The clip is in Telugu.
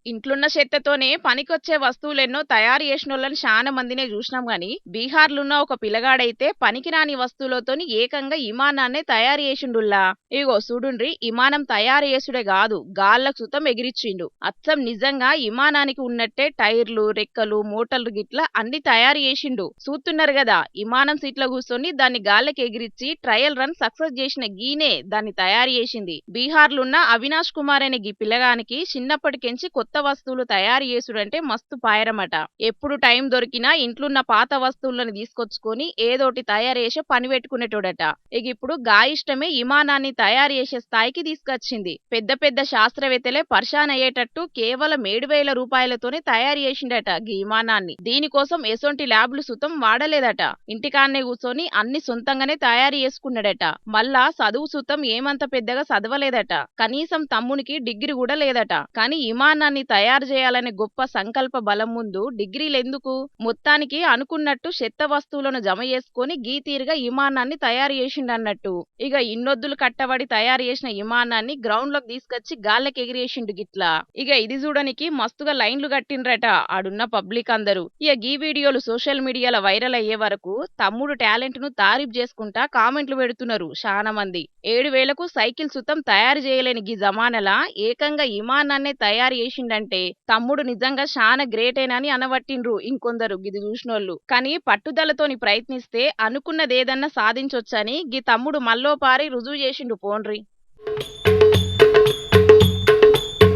ఇంట్లున్న చెత్తతోనే పనికొచ్చే వస్తువులెన్నో తయారు చేసినోళ్ళని చాలా మందినే చూసినాం గాని బీహార్లున్న ఒక పిల్లగాడైతే పనికిరాని వస్తువులతోని ఏకంగా విమానాన్నే తయారు చేసిండుల్లా. ఇగో చూడుండ్రి, విమానం తయారు చేసుడే కాదు, గాల్లకు సుతం ఎగిరిచ్చిండు. అచ్చం నిజంగా విమానానికి ఉన్నట్టే టైర్లు, రెక్కలు, మోటార్లు గిట్లా అన్ని తయారు చేసిండు. చూస్తున్నారు కదా, విమానం సీట్ల కూర్చొని దాన్ని గాల్లకి ఎగిరిచ్చి ట్రయల్ రన్ సక్సెస్ చేసిన గీనే దాన్ని తయారు చేసింది. బీహార్లున్న అవినాష్ కుమార్ అనే గీ పిల్లగానికి చిన్నప్పటికెంచి కొత్త వస్తువులు తయారు చేసుడంటే మస్తు పాయరమట. ఎప్పుడు టైం దొరికినా ఇంట్లున్న పాత వస్తువులను తీసుకొచ్చుకొని ఏదోటి తయారు చేసే పని పెట్టుకునేటోడట. ఇక ఇప్పుడు గా ఇష్టమే విమానాన్ని తయారు చేసే స్థాయికి తీసుకొచ్చింది. పెద్ద పెద్ద శాస్త్రవేత్తలే పర్షాన్ అయ్యేటట్టు కేవలం 7,000 రూపాయలతోనే తయారు చేసిండట గీ విమానాన్ని. దీనికోసం ఎసొంటి ల్యాబ్లు సుతం వాడలేదట. ఇంటికాన్నే కూర్చొని అన్ని సొంతంగానే తయారు చేసుకున్నాడట. మళ్ళా చదువు సుతం ఏమంత పెద్దగా చదవలేదట. కనీసం తమ్మునికి డిగ్రీ కూడా లేదట. కానీ విమానాన్ని తయారు చేయాలనే గొప్ప సంకల్ప బలం ముందు డిగ్రీలెందుకు? మొత్తానికి అనుకున్నట్టు చెత్త వస్తువులను జమ చేసుకొని గీ తీరుగా విమానాన్ని తయారు చేసిండన్నట్టు. ఇక ఇన్నొద్దులు కట్టబడి తయారు చేసిన విమానాన్ని గ్రౌండ్ లోకి తీసుకొచ్చి గాల్లకి ఎగిరేసిండు గిట్లా. ఇక ఇది చూడనికి మస్తుగా లైన్లు కట్టిండ్రట ఆడున్న పబ్లిక్ అందరూ. ఇక గీ వీడియోలు సోషల్ మీడియాలో వైరల్ అయ్యే వరకు తమ్ముడు టాలెంట్ ను తారీఫ్ చేసుకుంటా కామెంట్లు పెడుతున్నారు చాలా మంది. 7,000కు సైకిల్ సుతం తయారు చేయలేని గీ జమానలా ఏకంగా విమానాన్నే తయారు చేసిండంటే తమ్ముడు నిజంగా చాలా గ్రేటేనని అనబట్టిండ్రు ఇంకొందరు గిది చూసినోళ్ళు. కానీ పట్టుదలతోని ప్రయత్నిస్తే అనుకున్నదేదన్నా సాధించొచ్చని గీ తమ్ముడు మల్లోపారి రుజువు చేసిండు పోన్రి.